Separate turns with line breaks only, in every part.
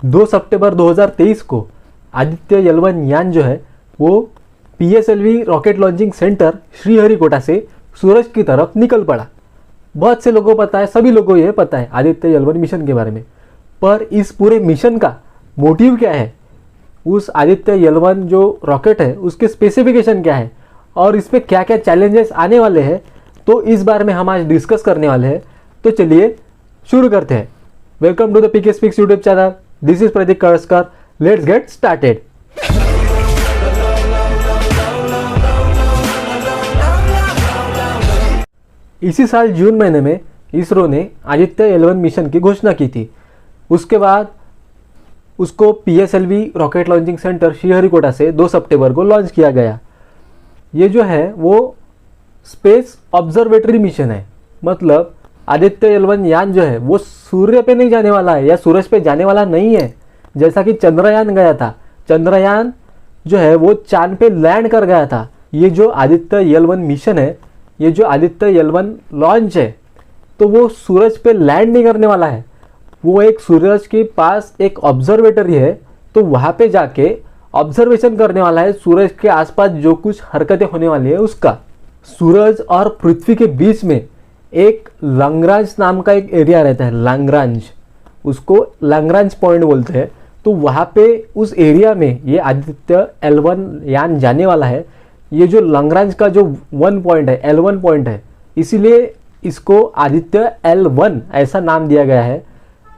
2 सितंबर 2023 को आदित्य L1 यान जो है वो PSLV rocket launching centre Sriharikota से सूरज की तरफ निकल पड़ा। बहुत से लोगों को पता है, सभी लोगों को यह पता है आदित्य L1 मिशन के बारे में, पर इस पूरे मिशन का मोटिव क्या है, उस आदित्य L1 जो रॉकेट है उसके स्पेसिफिकेशन क्या है और इस पर क्या क्या चैलेंजेस आने वाले हैं, तो इस बारे में हम आज डिस्कस करने वाले हैं। तो चलिए शुरू करते हैं। Welcome to the PK speaks YouTube channel. This is Pradeep Karaskar. Let's get started. इसी साल जून महीने में इसरो ने आदित्य L1 मिशन की घोषणा की थी। उसके बाद उसको PSLV rocket launching centre Sriharikota से 2 सितंबर को लॉन्च किया गया। ये जो है वो स्पेस ऑब्जर्वेटरी मिशन है, मतलब आदित्य L1 यान जो है वो सूर्य पे नहीं जाने वाला है या सूरज पे जाने वाला नहीं है, जैसा कि चंद्रयान गया था। चंद्रयान जो है वो चांद पे लैंड कर गया था। ये जो आदित्य L1 मिशन है, ये जो आदित्य L1 लॉन्च है, तो वो सूरज पे लैंड नहीं करने वाला है। वो एक सूरज के पास एक ऑब्जर्वेटरी है, तो वहाँ पे जाके ऑब्जर्वेशन करने वाला है सूरज के आसपास जो कुछ हरकतें होने वाली है उसका। सूरज और पृथ्वी के बीच में एक लैग्रांज नाम का एक एरिया रहता है, लैग्रांज, उसको लैग्रांज पॉइंट बोलते हैं। तो वहाँ पे उस एरिया में ये आदित्य L1 यान जाने वाला है। ये जो लैग्रांज का जो 1 पॉइंट है, L1 पॉइंट है, इसीलिए इसको आदित्य L1 ऐसा नाम दिया गया है।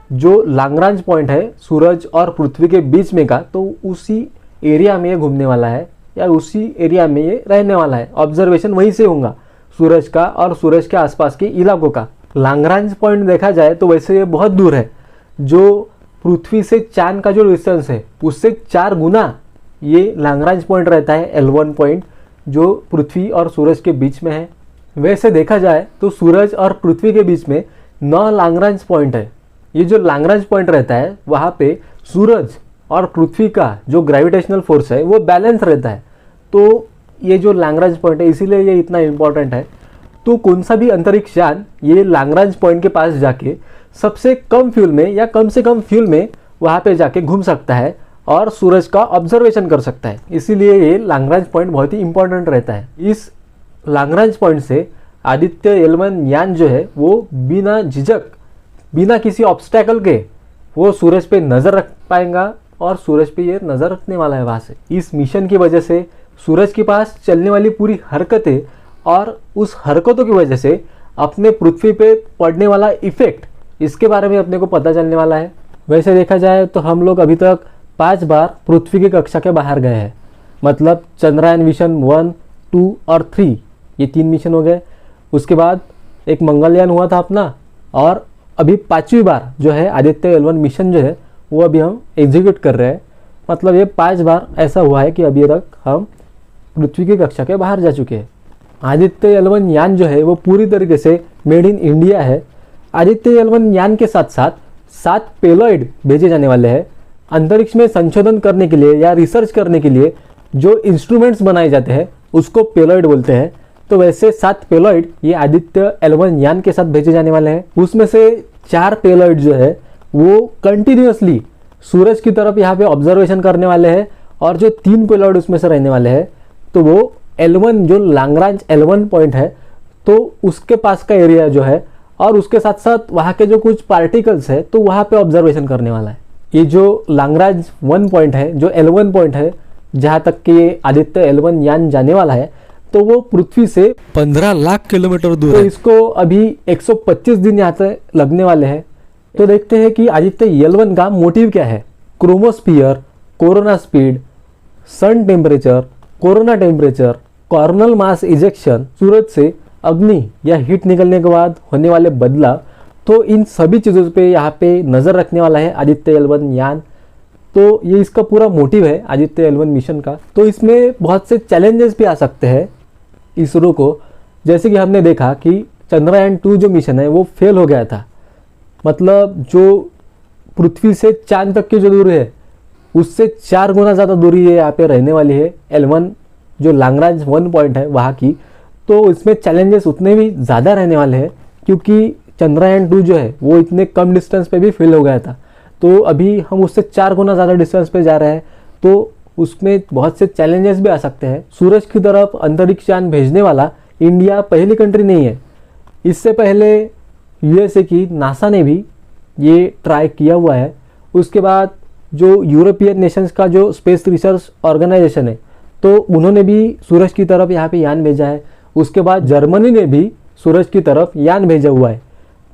जो लैग्रांज पॉइंट है सूरज और पृथ्वी के बीच में का, तो उसी एरिया में ये घूमने वाला है या उसी एरिया में ये रहने वाला है। ऑब्जर्वेशन वहीं से होगा सूरज का और सूरज के आसपास के इलाकों का। लैग्रांज पॉइंट देखा जाए तो वैसे ये बहुत दूर है। जो पृथ्वी से चांद का जो डिस्टेंस है उससे 4 गुना ये लैग्रांज पॉइंट रहता है, L1 पॉइंट, जो पृथ्वी और सूरज के बीच में है। वैसे देखा जाए तो सूरज और पृथ्वी के बीच में 9 लैग्रांज पॉइंट है। ये जो लैग्रांज पॉइंट रहता है वहाँ पे सूरज और पृथ्वी का जो ग्रेविटेशनल फोर्स है वो बैलेंस रहता है। तो ये जो लैग्रांज पॉइंट है इसीलिए ये इतना इम्पोर्टेंट है। तो कौन सा भी अंतरिक्ष यान ये लैग्रांज पॉइंट के पास जाके सबसे कम फ्यूल में या कम से कम फ्यूल में वहाँ पे जाके घूम सकता है और सूरज का ऑब्जर्वेशन कर सकता है। इसीलिए ये लैग्रांज पॉइंट बहुत ही इंपॉर्टेंट रहता है। इस लैग्रांज पॉइंट से आदित्य L1 यान जो है वो बिना झिझक, बिना किसी ऑब्स्टैकल के वो सूरज पे नज़र रख पाएगा और सूरज पे ये नज़र रखने वाला है वहाँ से। इस मिशन की वजह से सूरज के पास चलने वाली पूरी हरकतें और उस हरकतों की वजह से अपने पृथ्वी पे पड़ने वाला इफेक्ट, इसके बारे में अपने को पता चलने वाला है। वैसे देखा जाए तो हम लोग अभी तक 5 बार पृथ्वी की कक्षा के बाहर गए हैं, मतलब चंद्रयान मिशन 1, 2 और 3, ये 3 मिशन हो गए। उसके बाद एक मंगलयान हुआ था अपना, और अभी 5वीं बार जो है आदित्य L1 मिशन जो है वो अभी हम एग्जीक्यूट कर रहे हैं। मतलब ये 5 बार ऐसा हुआ है कि अभी तक हम पृथ्वी की कक्षा के बाहर जा चुके हैं। आदित्य L1 यान जो है वो पूरी तरीके से मेड इन इंडिया है। आदित्य L1 यान के साथ साथ 7 पेलॉइड भेजे जाने वाले हैं। अंतरिक्ष में संशोधन करने के लिए या रिसर्च करने के लिए जो इंस्ट्रूमेंट्स बनाए जाते हैं उसको पेलॉइड बोलते हैं। तो वैसे 7 पेलॉइड ये आदित्य L1 यान के साथ भेजे जाने वाले हैं। उसमें से 4 पेलॉइड जो है वो कंटिन्यूअसली सूरज की तरफ यहाँ पे ऑब्जर्वेशन करने वाले हैं, और जो 3 पेलॉइड उसमें से रहने वाले हैं तो वो L1 जो लैग्रांज L1 पॉइंट है तो उसके पास का एरिया जो है, और उसके साथ साथ वहाँ के जो कुछ पार्टिकल्स है तो वहाँ पे ऑब्जर्वेशन करने वाला है। ये जो लैग्रांज 1 पॉइंट है, जो L1 पॉइंट है, जहाँ तक कि आदित्य L1 यान जाने वाला है, तो वो पृथ्वी से 15 लाख किलोमीटर दूर है। तो इसको अभी 125 दिन यहाँ से लगने वाले हैं। तो देखते हैं कि आदित्य L1 का मोटिव क्या है। Chromosphere, corona speed, sun temperature, corona temperature, coronal mass ejection, सूरज से अग्नि या हीट निकलने के बाद होने वाले बदलाव, तो इन सभी चीज़ों पे यहाँ पे नज़र रखने वाला है आदित्य L1 यान। तो ये इसका पूरा मोटिव है आदित्य L1 मिशन का। तो इसमें बहुत से चैलेंजेस भी आ सकते हैं इसरो को, जैसे कि हमने देखा कि चंद्रयान 2 जो मिशन है वो फेल हो गया था। मतलब जो पृथ्वी से चांद तक की जो दूरी है उससे 4 गुना ज़्यादा दूरी है यहाँ पे रहने वाली है L1 जो लैग्रांज 1 पॉइंट है वहाँ की। तो इसमें चैलेंजेस उतने भी ज़्यादा रहने वाले हैं क्योंकि चंद्रयान 2 जो है वो इतने कम डिस्टेंस पे भी फेल हो गया था। तो अभी हम उससे 4 गुना ज़्यादा डिस्टेंस पे जा रहे हैं, तो उसमें बहुत से चैलेंजेस भी आ सकते हैं। सूरज की तरफ अंतरिक्ष यान भेजने वाला इंडिया पहली कंट्री नहीं है। इससे पहले यूएसए की नासा ने भी ये ट्राई किया हुआ है। उसके बाद जो यूरोपियन नेशंस का जो स्पेस रिसर्च ऑर्गेनाइजेशन है, तो उन्होंने भी सूरज की तरफ यहाँ पे यान भेजा है। उसके बाद जर्मनी ने भी सूरज की तरफ यान भेजा हुआ है।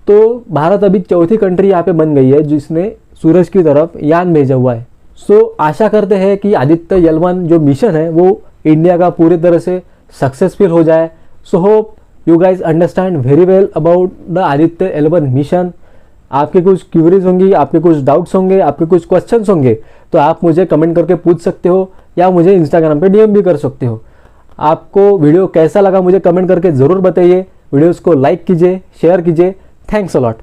तो भारत अभी चौथी कंट्री यहाँ पे बन गई है जिसने सूरज की तरफ यान भेजा हुआ है। सो आशा करते हैं कि आदित्य L1 जो मिशन है वो इंडिया का पूरी तरह से सक्सेसफुल हो जाए। So hope you guys understand very well about the Aditya L1 mission. आपके कुछ क्यूरीज होंगी, आपके कुछ डाउट्स होंगे, आपके कुछ क्वेश्चंस होंगे, तो आप मुझे कमेंट करके पूछ सकते हो या मुझे इंस्टाग्राम पे DM भी कर सकते हो। आपको वीडियो कैसा लगा मुझे कमेंट करके ज़रूर बताइए। वीडियोस को लाइक कीजिए, शेयर कीजिए। Thanks a lot.